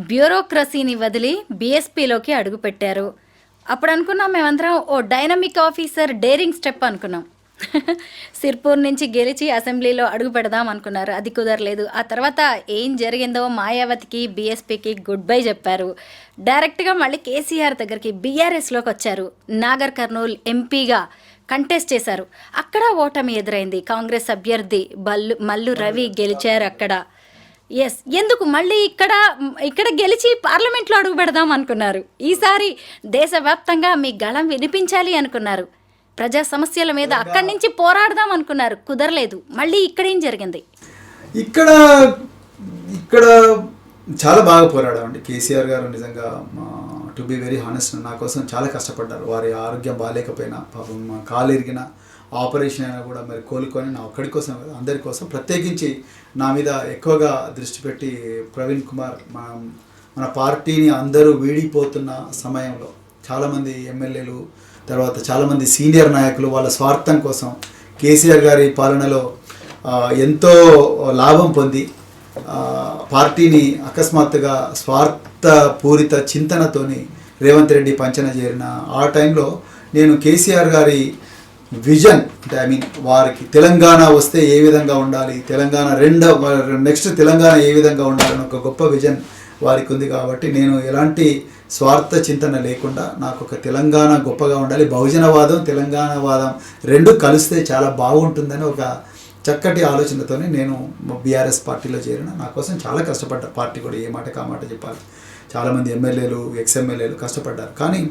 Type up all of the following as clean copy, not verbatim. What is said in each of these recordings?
బ్యూరోక్రసీని వదిలి బీఎస్పీలోకి అడుగుపెట్టారు. అప్పుడు అనుకున్నాం మేమందరం ఓ డైనమిక్ ఆఫీసర్ డేరింగ్ స్టెప్ అనుకున్నాం. సిర్పూర్ నుంచి గెలిచి అసెంబ్లీలో అడుగు పెడదాం అనుకున్నారు. అది కుదరలేదు. ఆ తర్వాత ఏం జరిగిందో మాయావతికి బీఎస్పీకి గుడ్ బై చెప్పారు. డైరెక్ట్గా మళ్ళీ కేసీఆర్ దగ్గరికి బీఆర్ఎస్లోకి వచ్చారు. నాగర్ కర్నూల్ ఎంపీగా కంటెస్ట్ చేశారు. అక్కడ ఓటమి ఎదురైంది. కాంగ్రెస్ అభ్యర్థి మల్లు రవి గెలిచారు అక్కడ. ఎస్, ఎందుకు మళ్ళీ ఇక్కడ గెలిచి పార్లమెంట్లో అడుగు పెడదాం అనుకున్నారు. ఈసారి దేశవ్యాప్తంగా మీ గళం వినిపించాలి అనుకున్నారు. ప్రజా సమస్యల మీద అక్కడి నుంచి పోరాడదాం అనుకున్నారు. కుదరలేదు. మళ్ళీ ఇక్కడేం జరిగింది? ఇక్కడ చాలా బాగా పోరాడామండి. కేసీఆర్ గారు నిజంగా టు బి వెరీ హానెస్ట్ నా కోసం చాలా కష్టపడ్డారు. వారి ఆరోగ్యం బాగాలేకపోయినా, పాపం కాలు ఇరిగిన ఆపరేషన్ అయినా కూడా మరి కోలుకొని నా ఒక్కడి కోసం అందరి కోసం ప్రత్యేకించి నా మీద ఎక్కువగా దృష్టి పెట్టి ప్రవీణ్ కుమార్ మన పార్టీని అందరూ వీడిపోతున్న సమయంలో చాలామంది ఎమ్మెల్యేలు, తర్వాత చాలామంది సీనియర్ నాయకులు వాళ్ళ స్వార్థం కోసం కేసీఆర్ గారి పాలనలో ఎంతో లాభం పొంది పార్టీని అకస్మాత్తుగా స్వార్థపూరిత చింతనతోని రేవంత్ రెడ్డి పంచన చేరిన ఆ టైంలో నేను కేసీఆర్ గారి విజన్ అంటే వారికి తెలంగాణ వస్తే ఏ విధంగా ఉండాలి, తెలంగాణ నెక్స్ట్ తెలంగాణ ఏ విధంగా ఉండాలని ఒక గొప్ప విజన్ వారికి ఉంది. కాబట్టి నేను ఎలాంటి స్వార్థ చింతన లేకుండా నాకు ఒక తెలంగాణ గొప్పగా ఉండాలి, బహుజనవాదం తెలంగాణవాదం రెండు కలిస్తే చాలా బాగుంటుందని ఒక చక్కటి ఆలోచనతోనే నేను బీఆర్ఎస్ పార్టీలో చేరిన. నా కోసం చాలా కష్టపడ్డ పార్టీ కూడా, ఏ మాట కామాట చెప్పాలి. చాలామంది ఎమ్మెల్యేలు, ఎక్స్ఎమ్మెల్యేలు కష్టపడ్డారు. కానీ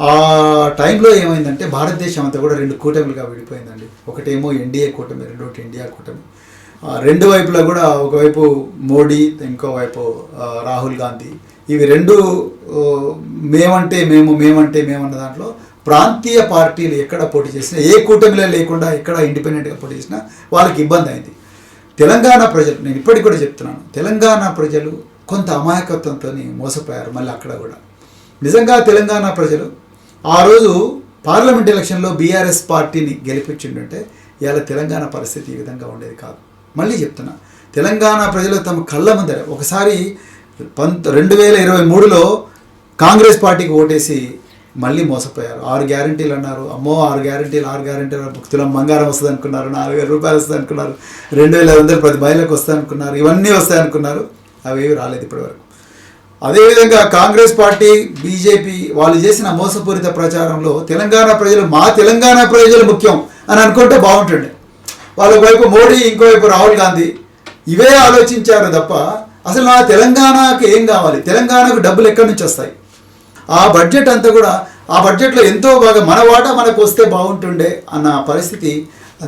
ఆ టైంలో ఏమైందంటే భారతదేశం అంతా కూడా రెండు కూటమిలుగా విడిపోయిందండి. ఒకటేమో ఎన్డీఏ కూటమి, రెండోటి ఇండియా కూటమి. రెండు వైపులా కూడా ఒకవైపు మోడీ, ఇంకోవైపు రాహుల్ గాంధీ. ఇవి రెండు మేమంటే మేము అన్న దాంట్లో ప్రాంతీయ పార్టీలు ఎక్కడ పోటీ చేసినా, ఏ కూటమిలో లేకుండా ఎక్కడ ఇండిపెండెంట్గా పోటీ చేసినా వాళ్ళకి ఇబ్బంది అయింది. తెలంగాణ ప్రజలు, నేను ఇప్పటికి కూడా చెప్తున్నాను, తెలంగాణ ప్రజలు కొంత అమాయకత్వంతో మోసపోయారు. మళ్ళీ అక్కడ కూడా నిజంగా తెలంగాణ ప్రజలు ఆ రోజు పార్లమెంట్ ఎలక్షన్లో బీఆర్ఎస్ పార్టీని గెలిపించిందంటే ఇవాళ తెలంగాణ పరిస్థితి ఈ విధంగా ఉండేది కాదు. మళ్ళీ చెప్తున్నా, తెలంగాణ ప్రజలు తమ కళ్ళ ముందర ఒకసారి 2023లో కాంగ్రెస్ పార్టీకి ఓటేసి మళ్ళీ మోసపోయారు. 6 గ్యారంటీలు అన్నారు. అమ్మో 6 గ్యారంటీలు తులం బంగారం వస్తుంది అనుకున్నారు, 4,000 రూపాయలు వస్తుంది అనుకున్నారు, 2,500 ప్రతి మహిళలకు వస్తాయి అనుకున్నారు, ఇవన్నీ వస్తాయి అనుకున్నారు. అవేవి రాలేదు ఇప్పటివరకు. అదేవిధంగా కాంగ్రెస్ పార్టీ, బీజేపీ వాళ్ళు చేసిన మోసపూరిత ప్రచారంలో మా తెలంగాణ ప్రజలు ముఖ్యం అని అనుకుంటే బాగుంటుండే. వాళ్ళ వైపు మోడీ, ఇంకోవైపు రాహుల్ గాంధీ ఇవే ఆలోచించారు తప్ప అసలు నా తెలంగాణకి ఏం కావాలి, తెలంగాణకు డబ్బులు ఎక్కడి నుంచి వస్తాయి, ఆ బడ్జెట్ అంతా కూడా ఆ బడ్జెట్లో ఎంతో బాగా మన వాటా మనకు వస్తే బాగుంటుండే అన్న పరిస్థితి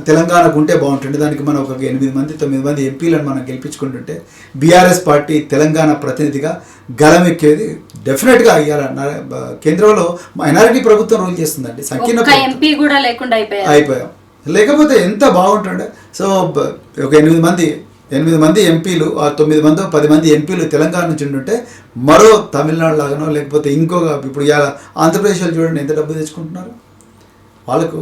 తెలంగాణకు ఉంటే బాగుంటుండే. దానికి మనం ఒక 8-9 మంది ఎంపీలను మనం గెలిపించుకుంటుంటే బీఆర్ఎస్ పార్టీ తెలంగాణ ప్రతినిధిగా గలమెక్కేది. డెఫినెట్గా ఇవ్వాలి. కేంద్రంలో మైనారిటీ ప్రభుత్వం రూల్ చేస్తుందండి. సంకీర్ణ ఎంపీ కూడా లేకుండా అయిపోయాం. లేకపోతే ఎంత బాగుంటుండే. సో ఒక 8 మంది ఎంపీలు, 9 మందో 10 మంది ఎంపీలు తెలంగాణ నుంచి ఉంటుంటే మరో తమిళనాడు లాగానో లేకపోతే ఇంకొక, ఇప్పుడు ఆంధ్రప్రదేశ్లో చూడండి ఎంత డబ్బు తెచ్చుకుంటున్నారు. వాళ్ళకు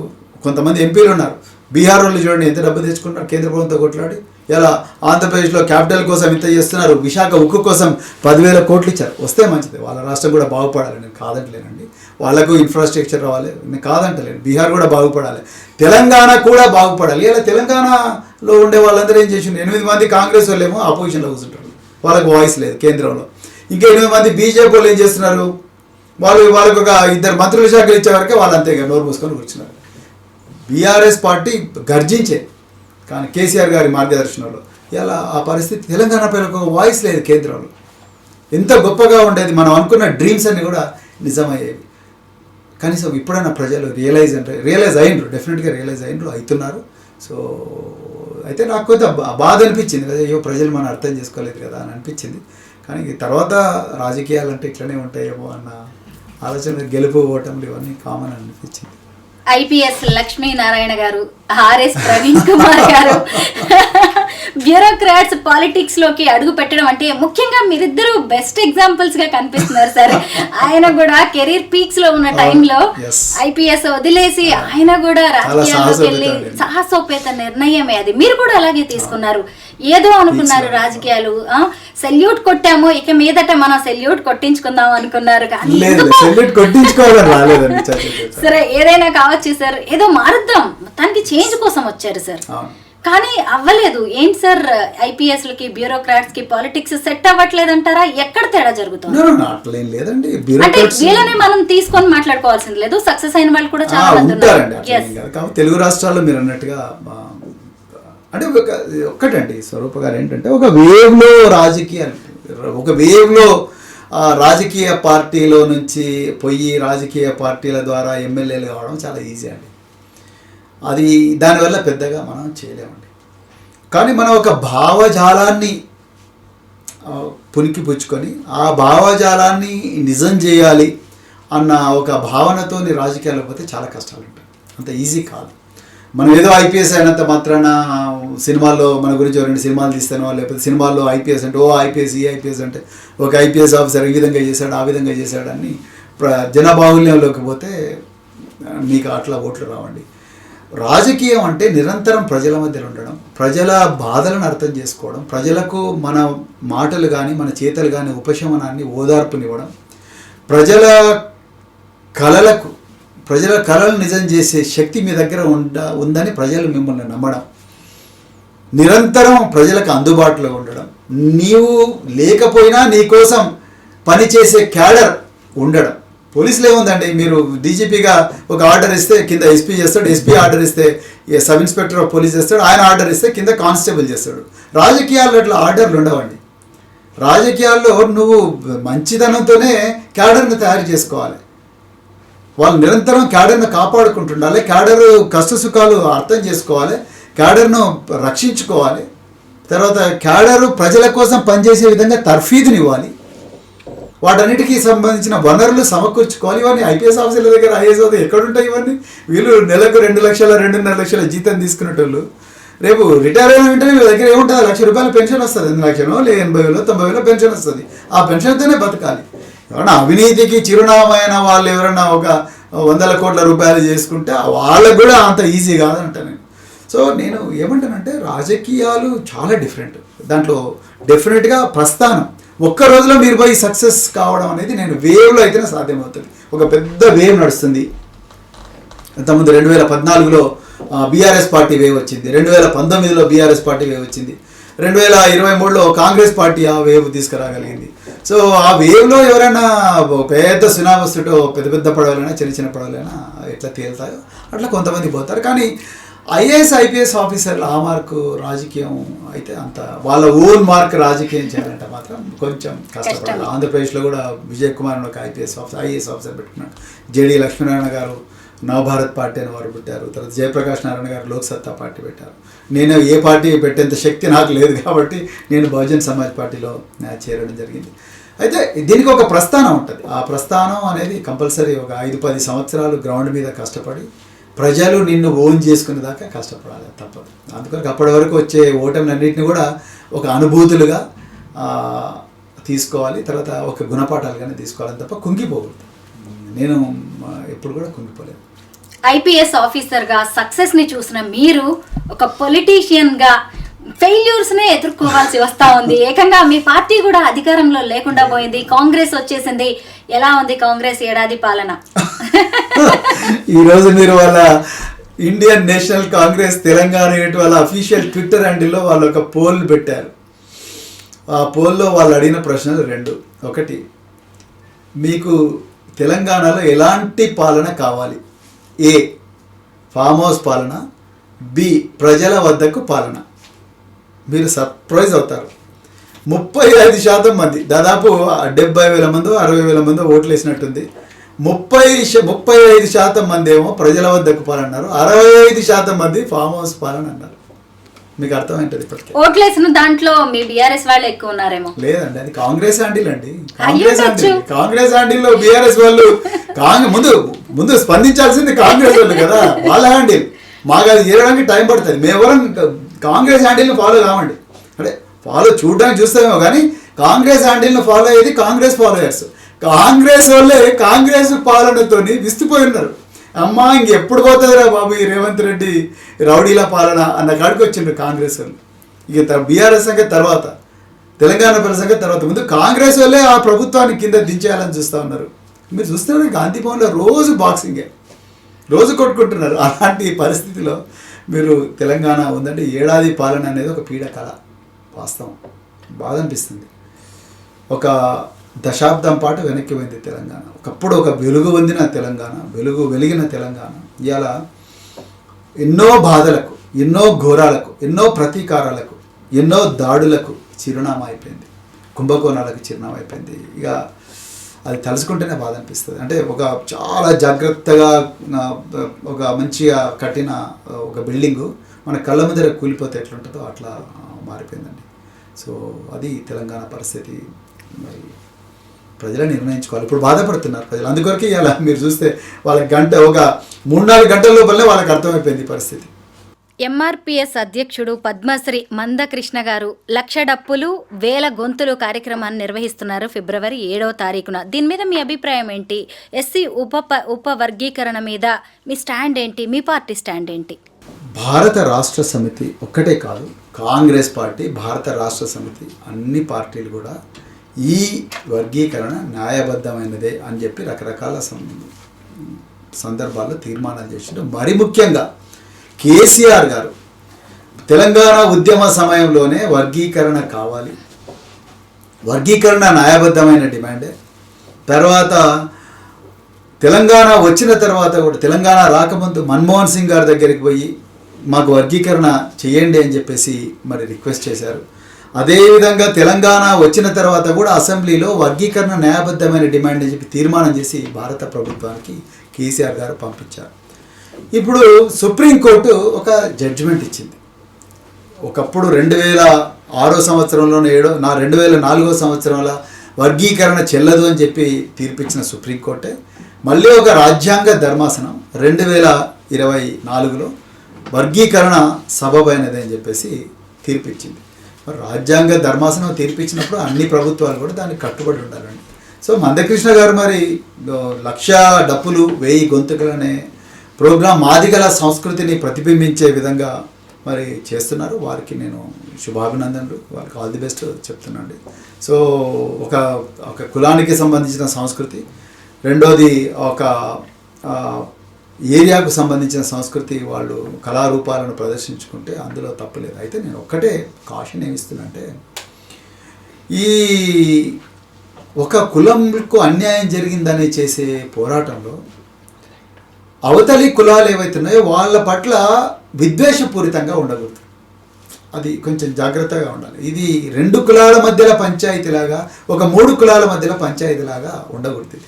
కొంతమంది ఎంపీలు ఉన్నారు. బీహార్ వాళ్ళు చూడండి ఎంత డబ్బు తెచ్చుకుంటున్నారు కేంద్ర ప్రభుత్వంతో కొట్లాడి. ఇలా ఆంధ్రప్రదేశ్లో క్యాపిటల్ కోసం ఇంత చేస్తున్నారు. విశాఖ ఉక్కు కోసం 10,000 కోట్లు ఇచ్చారు. వస్తే మంచిది, వాళ్ళ రాష్ట్రం కూడా బాగుపడాలి. నేను కాదంటలేనండి, వాళ్ళకు ఇన్ఫ్రాస్ట్రక్చర్ రావాలి, నేను కాదంటలేను. బీహార్ కూడా బాగుపడాలి, తెలంగాణ కూడా బాగుపడాలి. ఇలా తెలంగాణలో ఉండే వాళ్ళందరూ ఏం చేసిండ్రు, 8 మంది కాంగ్రెస్ వాళ్ళు ఏమో అపోజిషన్లో కూర్చుంటారు, వాళ్ళకు వాయిస్ లేదు కేంద్రంలో. ఇంకా 8 మంది బీజేపీ వాళ్ళు ఏం చేస్తున్నారు, వాళ్ళకు ఒక 2 మంత్రుల శాఖలు ఇచ్చే వరకే వాళ్ళు అంతేగా నోరు మూసుకొని కూర్చున్నారు. బీఆర్ఎస్ పార్టీ గర్జించే, కానీ కేసీఆర్ గారి మార్గదర్శనంలో ఇలా ఆ పరిస్థితి. తెలంగాణ ప్రజలకు ఒక వాయిస్ లేదు కేంద్రంలో. ఎంత గొప్పగా ఉండేది, మనం అనుకున్న డ్రీమ్స్ అన్నీ కూడా నిజమయ్యేవి. కనీసం ఇప్పుడైనా ప్రజలు రియలైజ్ అయ్యిండ్రు, డెఫినెట్గా రియలైజ్ అవుతున్నారు. సో అయితే నాకు కొంత బాధ అనిపించింది కదా, అయ్యో ప్రజలు మనం అర్థం చేసుకోలేదు కదా అని అనిపించింది. కానీ తర్వాత రాజకీయాలు అంటే ఇట్లనే ఉంటాయేమో అన్న ఆలోచన, గెలుపు ఓటములు ఇవన్నీ కామన్ అనిపించింది. ఐపీఎస్ లక్ష్మీనారాయణ గారు, ఆర్ఎస్ ప్రవీణ్ కుమార్ గారు బ్యూరోక్రాట్స్ పాలిటిక్స్ లోకి అడుగు పెట్టడం అంటే ముఖ్యంగా మీరిద్దరు బెస్ట్ ఎగ్జాంపుల్స్ గా కనిపిస్తున్నారు సార్. ఆయన కూడా కెరీర్ పీక్స్ లో ఉన్న టైంలో ఐపీఎస్ వదిలేసి ఆయన కూడా రాజకీయాల్లోకి వెళ్ళి సాహసోపేత నిర్ణయమే అది. మీరు కూడా అలాగే తీసుకున్నారు. ఏదో అనుకున్నారు రాజకీయాలు, సెల్యూట్ కొట్టాము, ఇక మీదట మనం సెల్యూట్ కొట్టించుకుందాం అనుకున్నారు. కానీ సరే ఏదైనా కావచ్చు సార్, ఏదో మారుద్దాం మొత్తానికి చేంజ్ కోసం వచ్చారు సార్. కానీ అవ్వలేదు. ఏంటి సార్, ఐపీఎస్ లకి బ్యూరోక్రాట్స్ కి పాలిటిక్స్ సెట్ అవ్వట్లేదు అంటారా? ఎక్కడ తేడా జరుగుతుంది? అంటే వీళ్ళనే మనం తీసుకొని మాట్లాడుకోవాల్సింది లేదు, సక్సెస్ అయిన వాళ్ళు కూడా చాలా మంది ఉన్నారు. తెలుగు రాష్ట్రాల్లో మీరు అన్నట్టుగా అంటే ఒక్కటండి స్వరూప గారు ఏంటంటే ఒక వేవ్లో రాజకీయాలు, ఒక వేవ్లో రాజకీయ పార్టీలో నుంచి పోయి రాజకీయ పార్టీల ద్వారా ఎమ్మెల్యేలు కావడం చాలా ఈజీ అండి. అది దానివల్ల పెద్దగా మనం చేయలేమండి. కానీ మనం ఒక భావజాలాన్ని పునికి పుచ్చుకొని ఆ భావజాలాన్ని నిజం చేయాలి అన్న ఒక భావనతోని రాజకీయాలకు పోతే చాలా కష్టాలు ఉంటాయి. అంత ఈజీ కాదు. మనం ఏదో ఐపీఎస్ అయినంత మాత్రాన సినిమాల్లో మన గురించి రెండు సినిమాలు తీస్తానో, లేకపోతే సినిమాల్లో ఐపీఎస్ అంటే ఐపీఎస్ ఈ ఐపీఎస్ అంటే ఒక ఐపీఎస్ ఆఫీసర్ ఈ విధంగా చేశాడు ఆ విధంగా చేశాడు అని జనబాహుల్యంలోకి పోతే మీకు అట్లా ఓట్లు రావండి. రాజకీయం అంటే నిరంతరం ప్రజల మధ్యలో ఉండడం, ప్రజల బాధలను అర్థం చేసుకోవడం, ప్రజలకు మన మాటలు కానీ మన చేతలు కానీ ఉపశమనాన్ని ఓదార్పునివ్వడం, ప్రజల కళలు నిజం చేసే శక్తి మీ దగ్గర ఉందని ప్రజలు మిమ్మల్ని నమ్మడం, నిరంతరం ప్రజలకు అందుబాటులో ఉండడం, నీవు లేకపోయినా నీకోసం పనిచేసే క్యాడర్ ఉండడం. పోలీసులు ఏముందండి, మీరు డీజీపీగా ఒక ఆర్డర్ ఇస్తే కింద ఎస్పీ చేస్తాడు, ఎస్పీ ఆర్డర్ ఇస్తే సబ్ ఇన్స్పెక్టర్ ఆఫ్ పోలీస్ చేస్తాడు, ఆయన ఆర్డర్ ఇస్తే కింద కానిస్టేబుల్ చేస్తాడు. రాజకీయాల్లో అట్లా ఆర్డర్లు ఉండవండి. రాజకీయాల్లో నువ్వు మంచిదనంతోనే క్యాడర్ని తయారు చేసుకోవాలి. వాళ్ళు నిరంతరం క్యాడర్ను కాపాడుకుంటుండాలి, క్యాడర్ కష్టసుఖాలు అర్థం చేసుకోవాలి, క్యాడర్ను రక్షించుకోవాలి. తర్వాత క్యాడరు ప్రజల కోసం పనిచేసే విధంగా తర్ఫీదునివ్వాలి, వాటన్నిటికీ సంబంధించిన వనరులు సమకూర్చుకోవాలి. ఇవన్నీ ఐపీఎస్ ఆఫీసర్ల దగ్గర ఐఏఎస్ అవుతాయి ఎక్కడుంటాయి ఇవన్నీ? వీళ్ళు నెలకు 2 లక్షల 2.5 లక్షల జీతం తీసుకునేటోళ్ళు రేపు రిటైర్ అయిన వెంటనే మీ దగ్గర ఏముంటుంది? ₹1,00,000 పెన్షన్ వస్తుంది, 2 లక్షలు 80,000 90,000 పెన్షన్ వస్తుంది. ఆ పెన్షన్తోనే బతకాలి. ఎవరన్నా అవినీతికి చిరునామైన వాళ్ళు ఎవరన్నా ఒక 100 కోట్ల రూపాయలు చేసుకుంటే వాళ్ళకు కూడా అంత ఈజీ కాదంట నేను. సో నేను ఏమంటానంటే రాజకీయాలు చాలా డిఫరెంట్. దాంట్లో డెఫినెట్గా ప్రస్థానం ఒక్క రోజులో మీరు పోయి సక్సెస్ కావడం అనేది నేను వేవ్లో అయితేనే సాధ్యమవుతుంది. ఒక పెద్ద వేవ్ నడుస్తుంది. ఇంతకుముందు 2014లో బీఆర్ఎస్ పార్టీ వేవ్ వచ్చింది, 2019లో బీఆర్ఎస్ పార్టీ వేవ్ వచ్చింది, 2023లో కాంగ్రెస్ పార్టీ ఆ వేవ్ తీసుకురాగలిగింది. సో ఆ వేవ్లో ఎవరైనా పెద్ద సునామీ వస్తుంటో పెద్ద పెద్ద పడవలైనా చిన్న చిన్న పడవలైనా ఎట్లా తేలుతాయో అట్లా కొంతమంది పోతారు. కానీ ఐఏఎస్ ఐపీఎస్ ఆఫీసర్లు ఆ మార్కు రాజకీయం అయితే అంత వాళ్ళ ఓన్ మార్క్ రాజకీయం చేయాలంటే మాత్రం కొంచెం కష్టపడాలి. ఆంధ్రప్రదేశ్లో కూడా విజయ్ కుమార్ అని ఒక ఐఏఎస్ ఆఫీసర్ పెట్టుకున్నాడు. జేడీ లక్ష్మీనారాయణ గారు నవభారత్ పార్టీ అని వారు పెట్టారు. తర్వాత జయప్రకాష్ నారాయణ గారు లోక్సత్తా పార్టీ పెట్టారు. నేను ఏ పార్టీ పెట్టేంత శక్తి నాకు లేదు కాబట్టి నేను బహుజన్ సమాజ్ పార్టీలో చేరడం జరిగింది. అయితే దీనికి ఒక ప్రస్థానం ఉంటుంది. ఆ ప్రస్థానం అనేది కంపల్సరీ ఒక 5-10 సంవత్సరాలు గ్రౌండ్ మీద కష్టపడి ప్రజలు నిన్ను ఓన్ చేసుకునే దాకా కష్టపడాలి, తప్పదు. అందుకని అప్పటి వరకు వచ్చే ఓటమిలన్నింటినీ కూడా ఒక అనుభూతులుగా తీసుకోవాలి, తర్వాత ఒక గుణపాఠాలుగానే తీసుకోవాలని తప్ప కుంగిపోకూడదు. నేను ఎప్పుడు కూడా కుంగిపోలేదు. ఐపీఎస్ ఆఫీసర్గా సక్సెస్ని చూసిన మీరు ఒక పొలిటీషియన్గా ఫెయిల్యూర్స్నే ఎదుర్కోవాల్సి వస్తూ ఉంది. ఏకంగా మీ పార్టీ కూడా అధికారంలో లేకుండా పోయింది, కాంగ్రెస్ వచ్చేసింది. ఎలా ఉంది కాంగ్రెస్ ఏడాది పాలన? ఈరోజు మీరు వాళ్ళ ఇండియన్ నేషనల్ కాంగ్రెస్ తెలంగాణ వాళ్ళ అఫీషియల్ ట్విట్టర్ హ్యాండిల్లో వాళ్ళు ఒక పోల్ పెట్టారు. ఆ పోల్లో వాళ్ళు అడిగిన ప్రశ్నలు 2. ఒకటి, మీకు తెలంగాణలో ఎలాంటి పాలన కావాలి? ఏ, ఫామ్ హౌస్ పాలన, బి, ప్రజల వద్దకు పాలన. మీరు సర్ప్రైజ్ అవుతారు. 35% మంది, దాదాపు 70,000 మందో 60,000 మందో ఓట్లు వేసినట్టుంది. 35% మంది ఏమో ప్రజల వద్దకు పాలన అన్నారు, 65% మంది ఫామ్ హౌస్ పాలన అన్నారు. మీకు అర్థమైంటది. ఇప్పటికే ఓట్లేసిన దాంట్లో మీ బీఆర్ఎస్ వాళ్ళు ఎక్కువ ఉన్నారేమో. లేదండి, అది కాంగ్రెస్ హ్యాండిల్ అండి. కాంగ్రెస్ హ్యాండిల్లో బీఆర్ఎస్ వాళ్ళు ముందు స్పందించాల్సింది కాంగ్రెస్ వాళ్ళు కదా, వాళ్ళ హ్యాండిల్. మాకు అది చేయడానికి టైం పడుతుంది. మేమెవరం కాంగ్రెస్ హ్యాండిల్ని ఫాలో కావండి. అంటే ఫాలో చూడడానికి చూస్తామేమో కానీ కాంగ్రెస్ హ్యాండిల్ని ఫాలో అయ్యేది కాంగ్రెస్ ఫాలోయర్స్. కాంగ్రెస్ వాళ్ళే కాంగ్రెస్ పాలనతో విస్తుపోయి ఉన్నారు. అమ్మా ఇంకెప్పుడు పోతుందిరా బాబు ఈ రేవంత్ రెడ్డి రౌడీల పాలన అన్న కాడికి వచ్చిండ్రు కాంగ్రెస్ వాళ్ళు. ఇక బీఆర్ఎస్ సంగతి తర్వాత, తెలంగాణ ప్రజల సంగతి తర్వాత, ముందు కాంగ్రెస్ వాళ్ళే ఆ ప్రభుత్వాన్ని కింద దించేయాలని చూస్తూ ఉన్నారు. మీరు చూస్తున్నారు గాంధీ భవన్లో రోజు బాక్సింగే, రోజు కొట్టుకుంటున్నారు. అలాంటి పరిస్థితిలో మీరు తెలంగాణ ఉందంటే ఏడాది పాలన అనేది ఒక పీడకల. వాస్తవం బాధ అనిపిస్తుంది. ఒక దశాబ్దం పాటు వెనక్కి పోయింది తెలంగాణ. ఒకప్పుడు ఒక వెలుగు పొందిన తెలంగాణ, వెలిగిన తెలంగాణ ఇవాళ ఎన్నో బాధలకు, ఎన్నో ఘోరాలకు, ఎన్నో ప్రతీకారాలకు, ఎన్నో దాడులకు చిరునామా అయిపోయింది. కుంభకోణాలకు చిరునామా అయిపోయింది. ఇక అది తలుచుకుంటేనే బాధ అనిపిస్తుంది. అంటే ఒక చాలా జాగ్రత్తగా ఒక మంచిగా కట్టిన ఒక బిల్డింగు మన కళ్ళ ముందర కూలిపోతే ఎట్లుంటుందో అట్లా మారిపోయిందండి. సో అది తెలంగాణ పరిస్థితి. మరి ప్రజలే నిర్ణయించుకోవాలి. ఇప్పుడు బాధపడుతున్నారు ప్రజలు. అందుకొరకే ఇలా మీరు చూస్తే వాళ్ళకి ఒక 3-4 గంటల లోపలనే వాళ్ళకి అర్థమైపోయింది పరిస్థితి. ఎంఆర్పిఎస్ అధ్యక్షుడు పద్మశ్రీ మందకృష్ణ గారు 1,00,000 డప్పులు 1000 గొంతులు కార్యక్రమాన్ని నిర్వహిస్తున్నారు ఫిబ్రవరి 7వ తారీఖున. దీని మీద మీ అభిప్రాయం ఏంటి? ఎస్సీ ఉప వర్గీకరణ మీద మీ స్టాండ్ ఏంటి? మీ పార్టీ స్టాండ్ ఏంటి? భారత రాష్ట్ర సమితి ఒక్కటే కాదు, కాంగ్రెస్ పార్టీ, భారత రాష్ట్ర సమితి అన్ని పార్టీలు కూడా ఈ వర్గీకరణ న్యాయబద్ధమైనదే అని చెప్పి రకరకాల సందర్భాల్లో తీర్మానాలు చేసిండు. మరి ముఖ్యంగా కేసీఆర్ గారు తెలంగాణ ఉద్యమ సమయంలోనే వర్గీకరణ కావాలి, వర్గీకరణ న్యాయబద్ధమైన డిమాండే. తర్వాత తెలంగాణ వచ్చిన తర్వాత కూడా, తెలంగాణ రాకముందు మన్మోహన్ సింగ్ గారి దగ్గరికి పోయి మాకు వర్గీకరణ చేయండి అని చెప్పేసి మరి రిక్వెస్ట్ చేశారు. అదేవిధంగా తెలంగాణ వచ్చిన తర్వాత కూడా అసెంబ్లీలో వర్గీకరణ న్యాయబద్ధమైన డిమాండ్ అని చెప్పి తీర్మానం చేసి భారత ప్రభుత్వానికి కేసీఆర్ గారు పంపించారు. ఇప్పుడు సుప్రీంకోర్టు ఒక జడ్జిమెంట్ ఇచ్చింది. ఒకప్పుడు 2006 సంవత్సరంలోనే 2004 సంవత్సరంలో వర్గీకరణ చెల్లదు అని చెప్పి తీర్పిచ్చిన సుప్రీంకోర్టే మళ్ళీ ఒక రాజ్యాంగ ధర్మాసనం 2024లో వర్గీకరణ సబబైనది అని చెప్పేసి తీర్పిచ్చింది. మరి రాజ్యాంగ ధర్మాసనం తీర్పిచ్చినప్పుడు అన్ని ప్రభుత్వాలు కూడా దానికి కట్టుబడి ఉండాలండి. సో మందకృష్ణ గారు మరి 1,00,000 డప్పులు 1000 గొంతుకలు అనే ప్రోగ్రాం మాదిగల సంస్కృతిని ప్రతిబింబించే విధంగా మరి చేస్తున్నారు. వారికి నేను శుభాభినందనలు, వారికి ఆల్ ది బెస్ట్ చెప్తున్నాండి. సో ఒక కులానికి సంబంధించిన సంస్కృతి, రెండోది ఒక ఏరియాకు సంబంధించిన సంస్కృతి, వాళ్ళు కళారూపాలను ప్రదర్శించుకుంటే అందులో తప్పులేదు. అయితే నేను ఒక్కటే కాషన్ ఏమిస్తున్నానంటే, ఈ ఒక కులంకు అన్యాయం జరిగిందని చేసే పోరాటంలో అవతలి కులాలు ఏవైతున్నాయో వాళ్ళ పట్ల విద్వేషపూరితంగా ఉండకూడదు. అది కొంచెం జాగ్రత్తగా ఉండాలి. ఇది 2 కులాల మధ్యలో పంచాయతీలాగా, ఒక 3 కులాల మధ్యలో పంచాయతీలాగా ఉండకూడదు.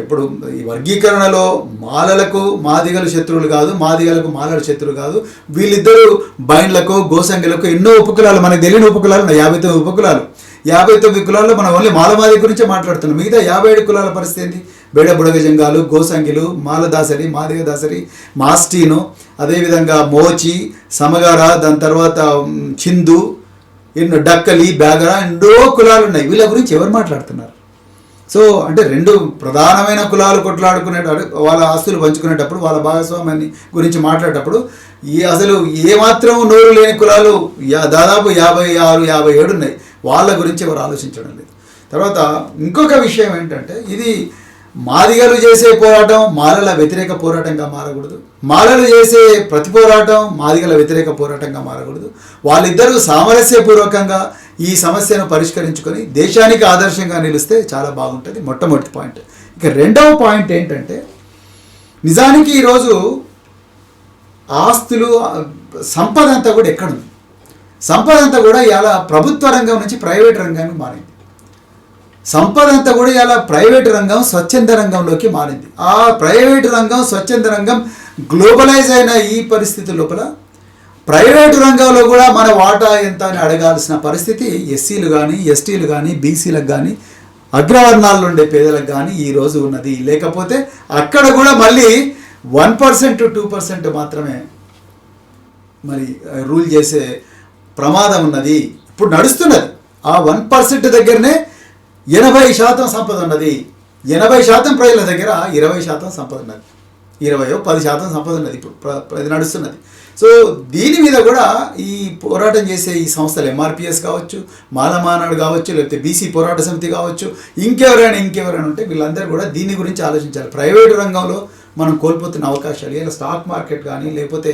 ఇప్పుడు ఈ వర్గీకరణలో మాలలకు మాదిగలు శత్రువులు కాదు, మాదిగలకు మాలల శత్రువులు కాదు. వీళ్ళిద్దరూ బైండ్లకు, గోసంగిలకు ఎన్నో ఉపకులాలు, మనకు తెలియని ఉపకులాలు ఉన్నాయి. 59 ఉపకులాలు. 59 కులాల్లో మనం ఓన్లీ మాలమాది గురించే మాట్లాడుతున్నాం. మిగతా 57 కులాల పరిస్థితి ఏంటి? బేడ బుడగజంగాలు, గోసంగిలు, మాలదాసరి, మాదిగ దాసరి, మాస్టీను, అదేవిధంగా మోచి, సమగార, దాని తర్వాత చిందు, ఎన్నో డక్కలి, బ్యాగర, ఎన్నో కులాలు ఉన్నాయి. వీళ్ళ గురించి ఎవరు మాట్లాడుతున్నారు? సో అంటే 2 ప్రధానమైన కులాలు కొట్లాడుకునేటప్పుడు, వాళ్ళ ఆస్తులు పంచుకునేటప్పుడు, వాళ్ళ భాగస్వామ్యాన్ని గురించి మాట్లాడేటప్పుడు అసలు ఏమాత్రం నోరు లేని కులాలు దాదాపు 56, 57 ఉన్నాయి. వాళ్ళ గురించి ఎవరు ఆలోచించడం లేదు. తర్వాత ఇంకొక విషయం ఏంటంటే, ఇది మాదిగలు చేసే పోరాటం మాలల వ్యతిరేక పోరాటంగా మారకూడదు, మాలలు చేసే ప్రతి పోరాటం మాదిగల వ్యతిరేక పోరాటంగా మారకూడదు. వాళ్ళిద్దరూ సామరస్యపూర్వకంగా ఈ సమస్యను పరిష్కరించుకొని దేశానికి ఆదర్శంగా నిలిస్తే చాలా బాగుంటుంది. మొట్టమొదటి పాయింట్. ఇక రెండవ పాయింట్ ఏంటంటే, నిజానికి ఈరోజు ఆస్తులు, సంపద అంతా కూడా ఎక్కడుంది? సంపద అంతా కూడా ఇలా ప్రభుత్వ రంగం నుంచి ప్రైవేట్ రంగానికి మారింది. సంపద అంతా కూడా ఇలా ప్రైవేటు రంగం స్వచ్ఛంద రంగంలోకి మారింది. ఆ ప్రైవేటు రంగం స్వచ్ఛంద రంగం గ్లోబలైజ్ అయిన ఈ పరిస్థితి లోపల ప్రైవేటు రంగంలో కూడా మన వాటా ఎంత అని అడగాల్సిన పరిస్థితి ఎస్సీలు కానీ, ఎస్టీలు కానీ, బీసీలకు కానీ, అగ్రవర్ణాల్లో ఉండే పేదలకు కానీ ఈరోజు ఉన్నది. లేకపోతే అక్కడ కూడా మళ్ళీ 1% to 2% మాత్రమే మరి రూల్ చేసే ప్రమాదం ఉన్నది. ఇప్పుడు నడుస్తున్నది ఆ 1% దగ్గరనే 80% సంపద ఉన్నది. 80% ప్రజల దగ్గర 20% సంపద ఉన్నది. 10% సంపద ఉన్నది. ఇప్పుడు ఇది నడుస్తున్నది. సో దీని మీద కూడా ఈ పోరాటం చేసే ఈ సంస్థలు ఎంఆర్పిఎస్ కావచ్చు, మాలమానాడు కావచ్చు, లేకపోతే బీసీ పోరాట సమితి కావచ్చు, ఇంకెవరైనా ఉంటే వీళ్ళందరూ కూడా దీని గురించి ఆలోచించాలి. ప్రైవేటు రంగంలో మనం కోల్పోతున్న అవకాశాలు, ఇలా స్టాక్ మార్కెట్ కానీ లేకపోతే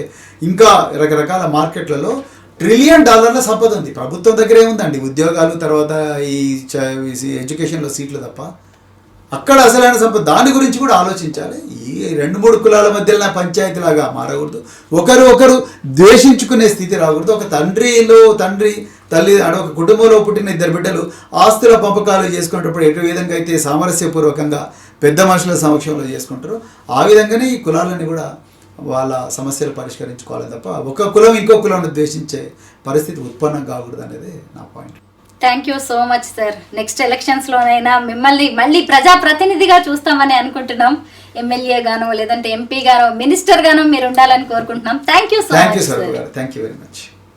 ఇంకా రకరకాల మార్కెట్లలో $1 ట్రిలియన్ సంపద ఉంది. ప్రభుత్వం దగ్గర ఏముందండి, ఉద్యోగాలు, తర్వాత ఈ ఎడ్యుకేషన్లో సీట్లు తప్ప. అక్కడ అసలైన సంపద, దాని గురించి కూడా ఆలోచించాలి. ఈ 2-3 కులాల మధ్యలో పంచాయతీలాగా మారకూడదు. ఒకరు ద్వేషించుకునే స్థితి రాకూడదు. ఒక తండ్రి తల్లి ఒక కుటుంబంలో పుట్టిన 2 బిడ్డలు ఆస్తుల పంపకాలు చేసుకునేటప్పుడు ఏ విధంగా అయితే సామరస్యపూర్వకంగా పెద్ద మనుషుల సమక్షంలో చేసుకుంటారో ఆ విధంగానే ఈ కులాలని కూడా వాళ్ళ సమస్యలు పరిష్కరించుకోవాలి తప్ప ఒక కులం ఇంకో కులాన్ని ద్వేషించే పరిస్థితి ఉత్పన్నం కాకూడదు అనేది నా point. Thank you so much sir. Next ఎలక్షన్స్లోనైనా మిమ్మల్ని మళ్ళీ ప్రజాప్రతినిధిగా చూస్తామని అనుకుంటున్నాం. ఎమ్మెల్యే గానో లేదంటే ఎంపీ గానో మినిస్టర్ గానో మీరు ఉండాలని కోరుకుంటున్నాం. Thank you so much. Thank you very much.